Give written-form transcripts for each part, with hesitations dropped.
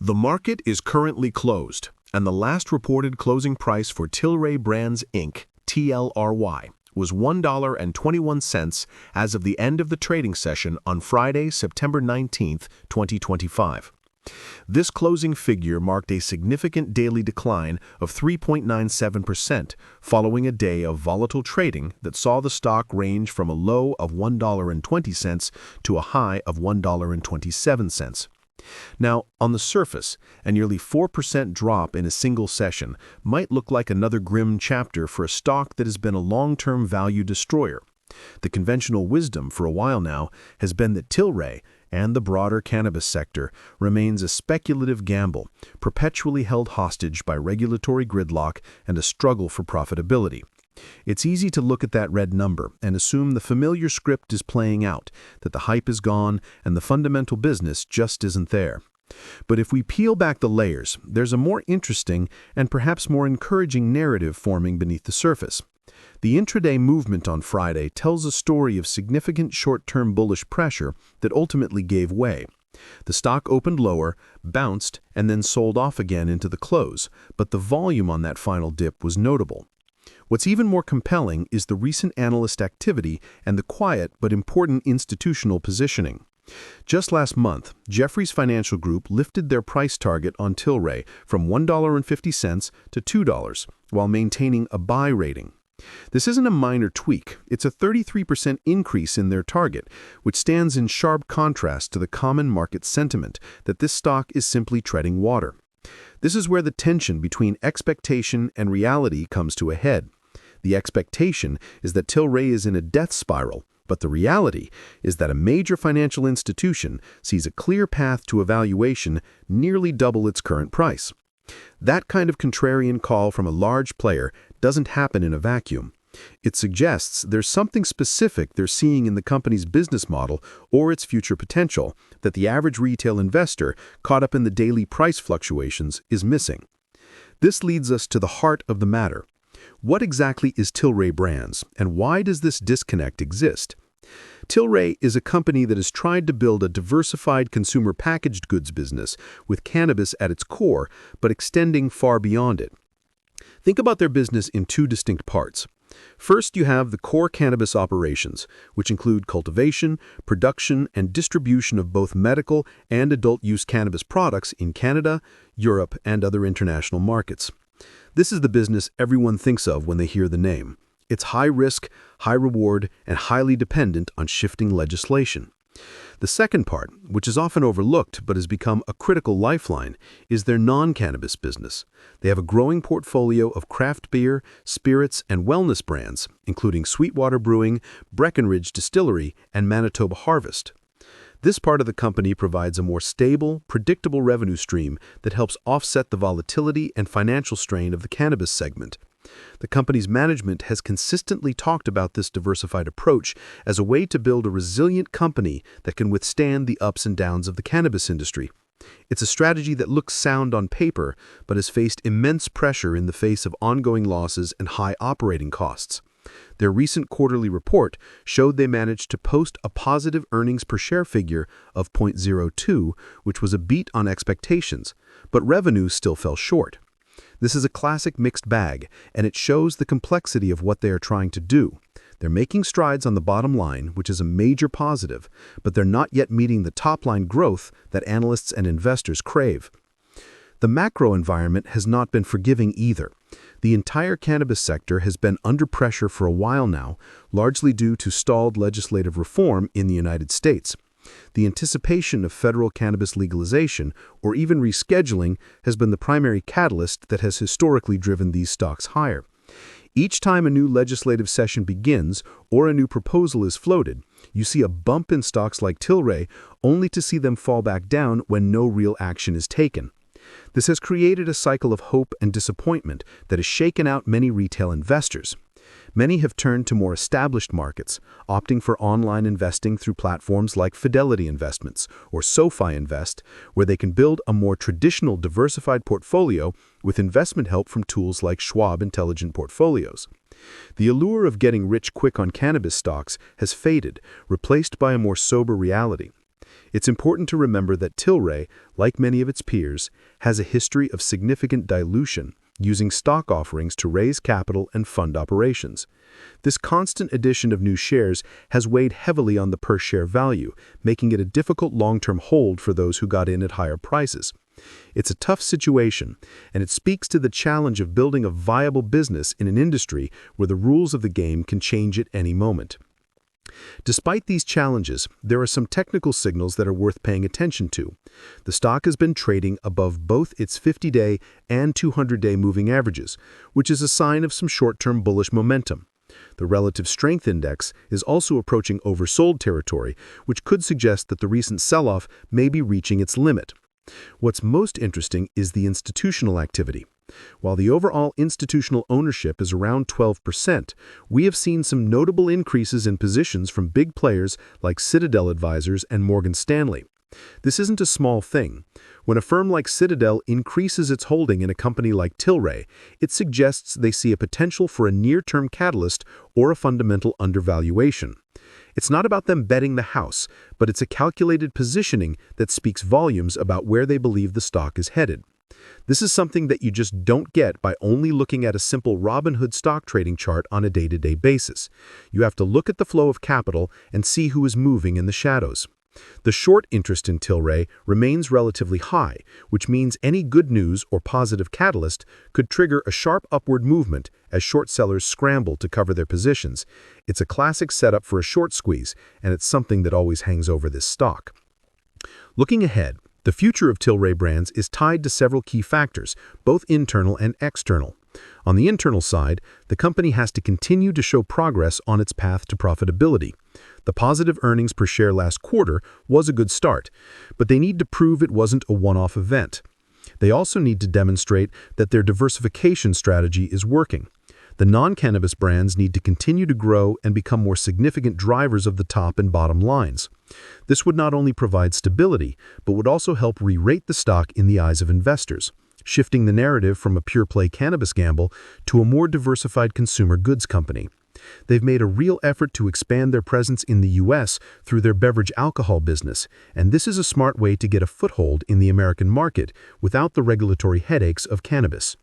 The market is currently closed, and the last reported closing price for Tilray Brands Inc. (TLRY) was $1.21 as of the end of the trading session on Friday, September 19, 2025. This closing figure marked a significant daily decline of 3.97% following a day of volatile trading that saw the stock range from a low of $1.20 to a high of $1.27. Now, on the surface, a nearly 4% drop in a single session might look like another grim chapter for a stock that has been a long-term value destroyer. The conventional wisdom for a while now has been that Tilray and the broader cannabis sector remains a speculative gamble, perpetually held hostage by regulatory gridlock and a struggle for profitability. It's easy to look at that red number and assume the familiar script is playing out, that the hype is gone and the fundamental business just isn't there. But if we peel back the layers, there's a more interesting and perhaps more encouraging narrative forming beneath the surface. The intraday movement on Friday tells a story of significant short-term bullish pressure that ultimately gave way. The stock opened lower, bounced, and then sold off again into the close, but the volume on that final dip was notable. What's even more compelling is the recent analyst activity and the quiet but important institutional positioning. Just last month, Jefferies Financial Group lifted their price target on Tilray from $1.50 to $2, while maintaining a buy rating. This isn't a minor tweak, it's a 33% increase in their target, which stands in sharp contrast to the common market sentiment that this stock is simply treading water. This is where the tension between expectation and reality comes to a head. The expectation is that Tilray is in a death spiral, but the reality is that a major financial institution sees a clear path to a valuation nearly double its current price. That kind of contrarian call from a large player doesn't happen in a vacuum. It suggests there's something specific they're seeing in the company's business model or its future potential that the average retail investor caught up in the daily price fluctuations is missing. This leads us to the heart of the matter. What exactly is Tilray Brands, and why does this disconnect exist? Tilray is a company that has tried to build a diversified consumer packaged goods business with cannabis at its core, but extending far beyond it. Think about their business in two distinct parts. First, you have the core cannabis operations, which include cultivation, production, and distribution of both medical and adult-use cannabis products in Canada, Europe, and other international markets. This is the business everyone thinks of when they hear the name. It's high risk, high reward, and highly dependent on shifting legislation. The second part, which is often overlooked but has become a critical lifeline, is their non-cannabis business. They have a growing portfolio of craft beer, spirits, and wellness brands, including Sweetwater Brewing, Breckenridge Distillery, and Manitoba Harvest. This part of the company provides a more stable, predictable revenue stream that helps offset the volatility and financial strain of the cannabis segment. The company's management has consistently talked about this diversified approach as a way to build a resilient company that can withstand the ups and downs of the cannabis industry. It's a strategy that looks sound on paper, but has faced immense pressure in the face of ongoing losses and high operating costs. Their recent quarterly report showed they managed to post a positive earnings per share figure of 0.02, which was a beat on expectations, but revenues still fell short. This is a classic mixed bag, and it shows the complexity of what they are trying to do. They're making strides on the bottom line, which is a major positive, but they're not yet meeting the top-line growth that analysts and investors crave. The macro environment has not been forgiving either. The entire cannabis sector has been under pressure for a while now, largely due to stalled legislative reform in the United States. The anticipation of federal cannabis legalization, or even rescheduling, has been the primary catalyst that has historically driven these stocks higher. Each time a new legislative session begins or a new proposal is floated, you see a bump in stocks like Tilray, only to see them fall back down when no real action is taken. This has created a cycle of hope and disappointment that has shaken out many retail investors. Many have turned to more established markets, opting for online investing through platforms like Fidelity Investments or SoFi Invest, where they can build a more traditional diversified portfolio with investment help from tools like Schwab Intelligent Portfolios. The allure of getting rich quick on cannabis stocks has faded, replaced by a more sober reality. It's important to remember that Tilray, like many of its peers, has a history of significant dilution, using stock offerings to raise capital and fund operations. This constant addition of new shares has weighed heavily on the per-share value, making it a difficult long-term hold for those who got in at higher prices. It's a tough situation, and it speaks to the challenge of building a viable business in an industry where the rules of the game can change at any moment. Despite these challenges, there are some technical signals that are worth paying attention to. The stock has been trading above both its 50-day and 200-day moving averages, which is a sign of some short-term bullish momentum. The relative strength index is also approaching oversold territory, which could suggest that the recent sell-off may be reaching its limit. What's most interesting is the institutional activity. While the overall institutional ownership is around 12%, we have seen some notable increases in positions from big players like Citadel Advisors and Morgan Stanley. This isn't a small thing. When a firm like Citadel increases its holding in a company like Tilray, it suggests they see a potential for a near-term catalyst or a fundamental undervaluation. It's not about them betting the house, but it's a calculated positioning that speaks volumes about where they believe the stock is headed. This is something that you just don't get by only looking at a simple Robinhood stock trading chart on a day-to-day basis. You have to look at the flow of capital and see who is moving in the shadows. The short interest in Tilray remains relatively high, which means any good news or positive catalyst could trigger a sharp upward movement as short sellers scramble to cover their positions. It's a classic setup for a short squeeze, and it's something that always hangs over this stock. Looking ahead, the future of Tilray Brands is tied to several key factors, both internal and external. On the internal side, the company has to continue to show progress on its path to profitability. The positive earnings per share last quarter was a good start, but they need to prove it wasn't a one-off event. They also need to demonstrate that their diversification strategy is working. The non-cannabis brands need to continue to grow and become more significant drivers of the top and bottom lines. This would not only provide stability, but would also help re-rate the stock in the eyes of investors, shifting the narrative from a pure-play cannabis gamble to a more diversified consumer goods company. They've made a real effort to expand their presence in the U.S. through their beverage alcohol business, and this is a smart way to get a foothold in the American market without the regulatory headaches of cannabis.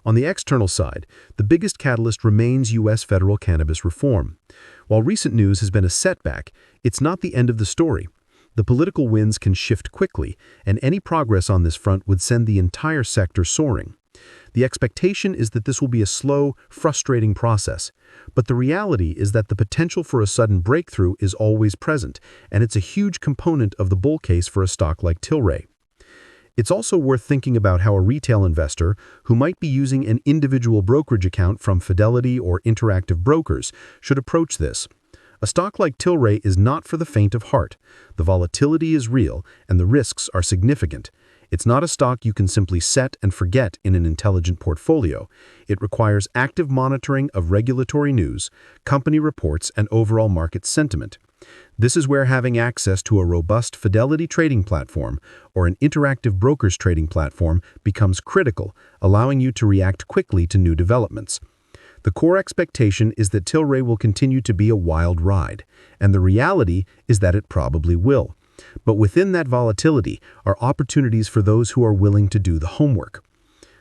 On the external side, the biggest catalyst remains U.S. federal cannabis reform. While recent news has been a setback, it's not the end of the story. The political winds can shift quickly, and any progress on this front would send the entire sector soaring. The expectation is that this will be a slow, frustrating process, but the reality is that the potential for a sudden breakthrough is always present, and it's a huge component of the bull case for a stock like Tilray. It's also worth thinking about how a retail investor, who might be using an individual brokerage account from Fidelity or Interactive Brokers, should approach this. A stock like Tilray is not for the faint of heart. The volatility is real, and the risks are significant. It's not a stock you can simply set and forget in an intelligent portfolio. It requires active monitoring of regulatory news, company reports, and overall market sentiment. This is where having access to a robust Fidelity trading platform or an Interactive Brokers trading platform becomes critical, allowing you to react quickly to new developments. The core expectation is that Tilray will continue to be a wild ride, and the reality is that it probably will. But within that volatility are opportunities for those who are willing to do the homework.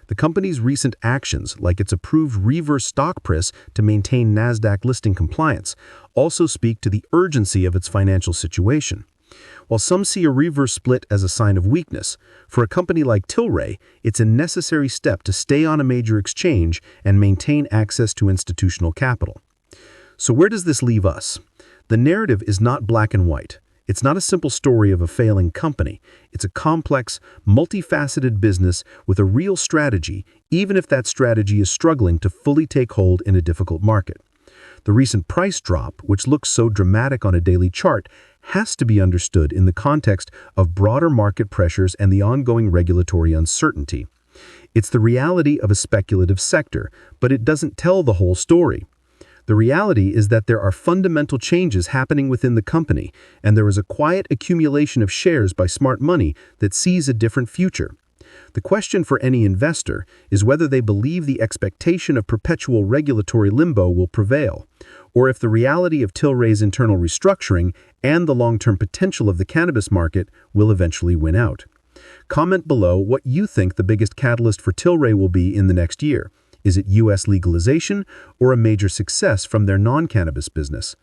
The company's recent actions, like its approved reverse stock press to maintain NASDAQ listing compliance, also speak to the urgency of its financial situation. While some see a reverse split as a sign of weakness, for a company like Tilray, it's a necessary step to stay on a major exchange and maintain access to institutional capital. So where does this leave us? The narrative is not black and white. It's not a simple story of a failing company. It's a complex, multifaceted business with a real strategy, even if that strategy is struggling to fully take hold in a difficult market. The recent price drop, which looks so dramatic on a daily chart, has to be understood in the context of broader market pressures and the ongoing regulatory uncertainty. It's the reality of a speculative sector, but it doesn't tell the whole story. The reality is that there are fundamental changes happening within the company, and there is a quiet accumulation of shares by smart money that sees a different future. The question for any investor is whether they believe the expectation of perpetual regulatory limbo will prevail, or if the reality of Tilray's internal restructuring and the long-term potential of the cannabis market will eventually win out. Comment below what you think the biggest catalyst for Tilray will be in the next year. Is it U.S. legalization or a major success from their non-cannabis business?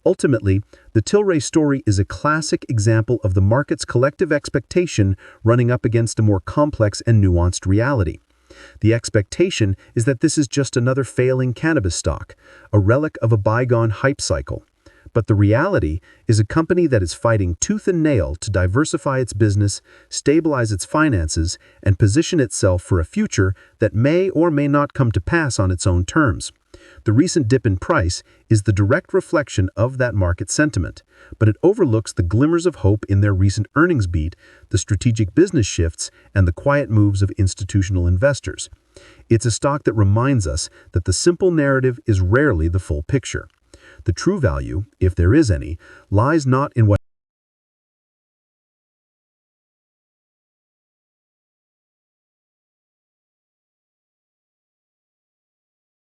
Ultimately, the Tilray story is a classic example of the market's collective expectation running up against a more complex and nuanced reality. The expectation is that this is just another failing cannabis stock, a relic of a bygone hype cycle. But the reality is a company that is fighting tooth and nail to diversify its business, stabilize its finances, and position itself for a future that may or may not come to pass on its own terms. The recent dip in price is the direct reflection of that market sentiment, but it overlooks the glimmers of hope in their recent earnings beat, the strategic business shifts, and the quiet moves of institutional investors. It's a stock that reminds us that the simple narrative is rarely the full picture. The true value, if there is any, lies not in what